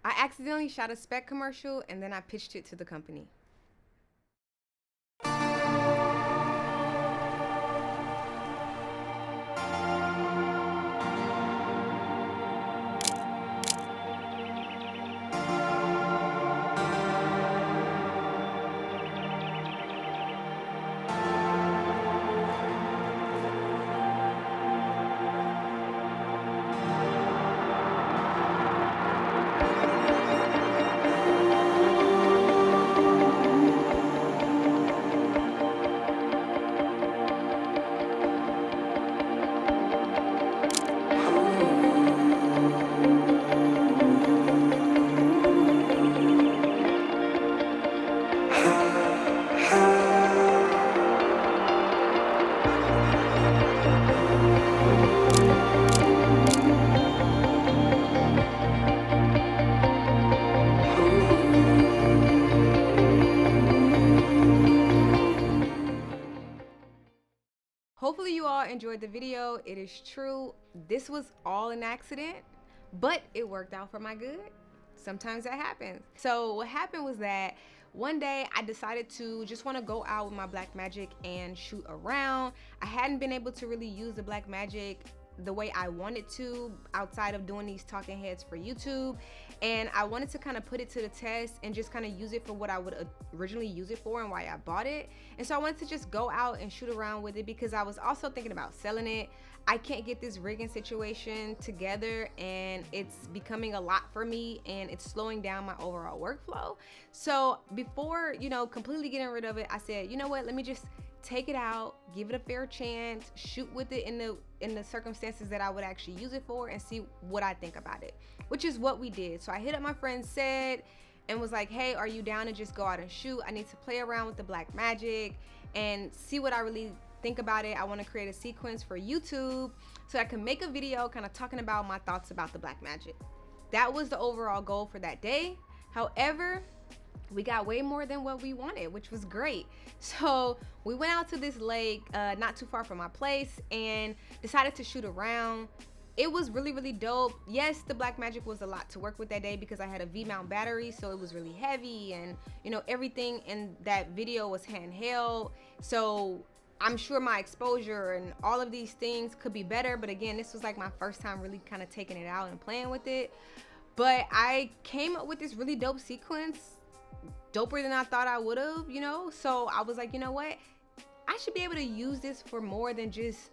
I accidentally shot a spec commercial and then I pitched it to the company. Hopefully you all enjoyed the video. It is true, this was all an accident, but it worked out for my good. Sometimes that happens. So what happened was that one day I decided to just want to go out with my Blackmagic and shoot around. I hadn't been able to really use the Blackmagic the way I wanted to outside of doing these talking heads for YouTube, and I wanted to kind of put it to the test and just kind of use it for what I would originally use it for and why I bought it. And so I wanted to just go out and shoot around with it because I was also thinking about selling it. I can't get this rigging situation together and it's becoming a lot for me and it's slowing down my overall workflow. So before, you know, completely getting rid of it, I said, you know what, let me just take it out, give it a fair chance, shoot with it in the circumstances that I would actually use it for and see what I think about it, which is what we did. So I hit up my friend Said and was like, hey, are you down to just go out and shoot? I need to play around with the Blackmagic and see what I really think about it. I want to create a sequence for YouTube so I can make a video kind of talking about my thoughts about the Blackmagic. That was the overall goal for that day. However, we got way more than what we wanted, which was great. So we went out to this lake not too far from my place and decided to shoot around. It was really, really dope. Yes, the Blackmagic was a lot to work with that day because I had a V-mount battery, so it was really heavy, and you know, everything in that video was handheld. So I'm sure my exposure and all of these things could be better, but again, this was like my first time really kind of taking it out and playing with it. But I came up with this really dope sequence, doper than I thought I would have, you know. So I was like, you know what, I should be able to use this for more than just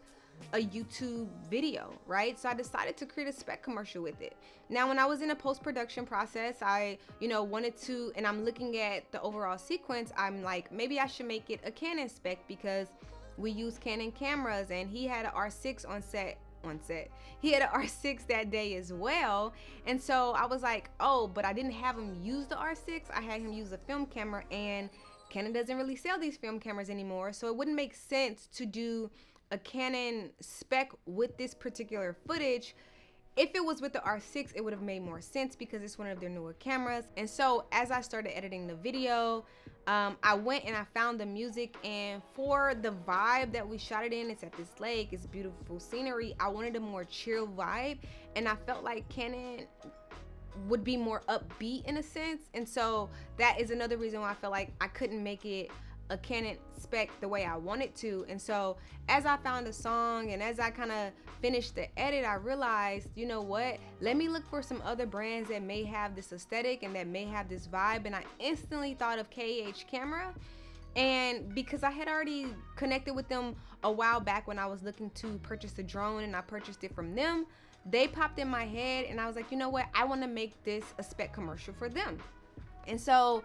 a YouTube video, right? So I decided to create a spec commercial with it. Now when I was in a post-production process, I wanted to, and I'm looking at the overall sequence, I'm like, maybe I should make it a Canon spec because we use Canon cameras, and he had an R6 on set. He had an R6 that day as well. And so I was like, oh, but I didn't have him use the R6. I had him use a film camera, and Canon doesn't really sell these film cameras anymore. So it wouldn't make sense to do a Canon spec with this particular footage. If it was with the R6, it would have made more sense because it's one of their newer cameras. And so as I started editing the video, I went and I found the music, and for the vibe that we shot it in, it's at this lake, it's beautiful scenery. I wanted a more chill vibe, and I felt like Canon would be more upbeat in a sense. And so that is another reason why I felt like I couldn't make it a Canon spec the way I wanted to. And so as I found a song and as I kind of finished the edit, I realized, you know what, let me look for some other brands that may have this aesthetic and that may have this vibe. And I instantly thought of KH Camera, and because I had already connected with them a while back when I was looking to purchase a drone, and I purchased it from them, they popped in my head, and I was like, you know what, I want to make this a spec commercial for them. And so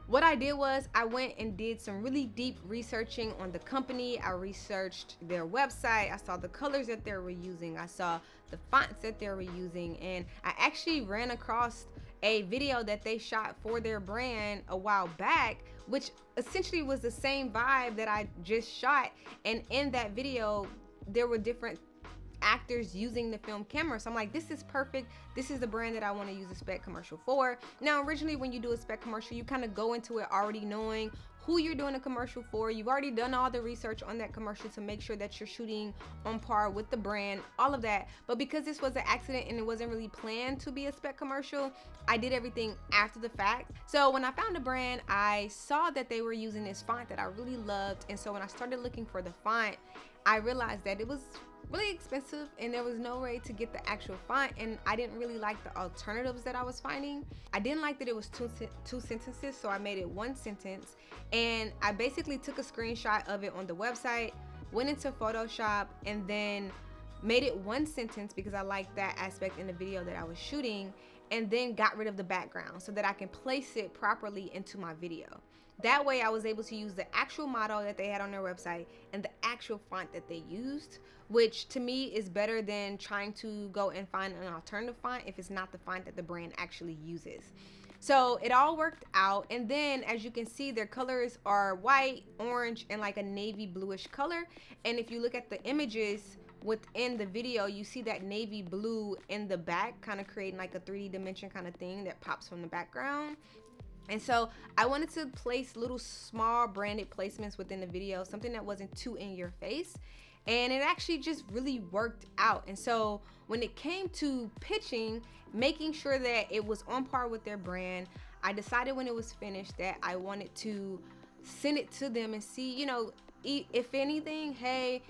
what I did was I went and did some really deep researching on the company. I researched their website. I saw the colors that they were using. I saw the fonts that they were using. And I actually ran across a video that they shot for their brand a while back, which essentially was the same vibe that I just shot. And in that video, there were different actors using the film camera. So I'm like, this is perfect. This is the brand that I want to use a spec commercial for. Now, originally when you do a spec commercial, you kind of go into it already knowing who you're doing a commercial for. You've already done all the research on that commercial to make sure that you're shooting on par with the brand, all of that. But because this was an accident and it wasn't really planned to be a spec commercial, I did everything after the fact. So when I found a brand, I saw that they were using this font that I really loved. And so when I started looking for the font, I realized that it was really expensive and there was no way to get the actual font, and I didn't really like the alternatives that I was finding. I didn't like that it was two sentences, so I made it one sentence, and I basically took a screenshot of it on the website, went into Photoshop, and then made it one sentence because I liked that aspect in the video that I was shooting, and then got rid of the background so that I can place it properly into my video. That way I was able to use the actual motto that they had on their website and the actual font that they used, which to me is better than trying to go and find an alternative font if it's not the font that the brand actually uses. So it all worked out, and then as you can see, their colors are white, orange, and like a navy bluish color. And if you look at the images within the video, you see that navy blue in the back, kind of creating like a 3D dimension kind of thing that pops from the background. And so I wanted to place little small branded placements within the video, something that wasn't too in your face. And it actually just really worked out. And so when it came to pitching, making sure that it was on par with their brand, I decided when it was finished that I wanted to send it to them and see, you know, if anything, hey,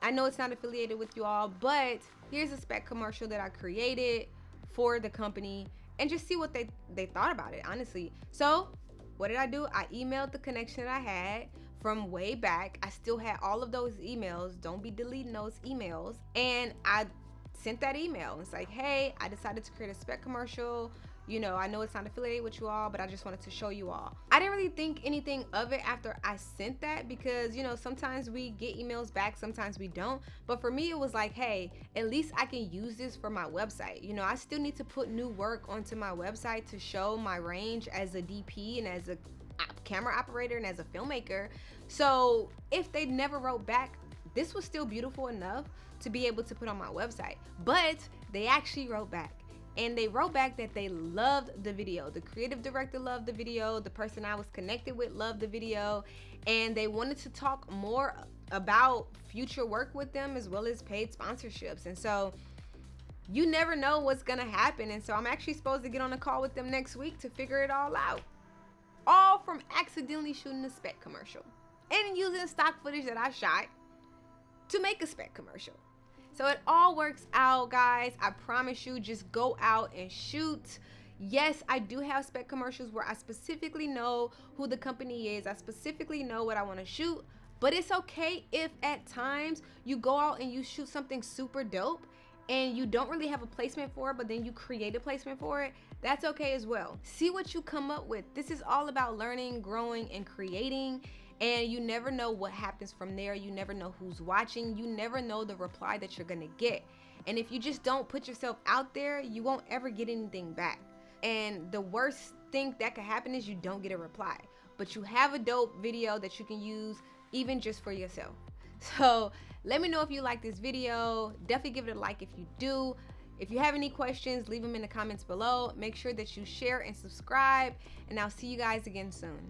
I know it's not affiliated with you all, but here's a spec commercial that I created for the company, and just see what they thought about it, honestly. So what did I do? I emailed the connection that I had from way back. I still had all of those emails. Don't be deleting those emails. And I sent that email. It's like, hey, I decided to create a spec commercial. You know, I know it's not affiliated with you all, but I just wanted to show you all. I didn't really think anything of it after I sent that because, you know, sometimes we get emails back, sometimes we don't. But for me, it was like, hey, at least I can use this for my website. You know, I still need to put new work onto my website to show my range as a DP and as a camera operator and as a filmmaker. So if they never wrote back, this was still beautiful enough to be able to put on my website. But they actually wrote back. And they wrote back that they loved the video. The creative director loved the video. The person I was connected with loved the video. And they wanted to talk more about future work with them as well as paid sponsorships. And so you never know what's gonna happen. And so I'm actually supposed to get on a call with them next week to figure it all out. All from accidentally shooting a spec commercial and using stock footage that I shot to make a spec commercial. So it all works out, guys. I promise you, just go out and shoot. Yes, I do have spec commercials where I specifically know who the company is. I specifically know what I want to shoot. But it's okay if at times you go out and you shoot something super dope and you don't really have a placement for it, but then you create a placement for it. That's okay as well. See what you come up with. This is all about learning, growing, and creating. And you never know what happens from there. You never know who's watching. You never know the reply that you're gonna get. And if you just don't put yourself out there, you won't ever get anything back. And the worst thing that could happen is you don't get a reply. But you have a dope video that you can use even just for yourself. So let me know if you like this video. Definitely give it a like if you do. If you have any questions, leave them in the comments below. Make sure that you share and subscribe. And I'll see you guys again soon.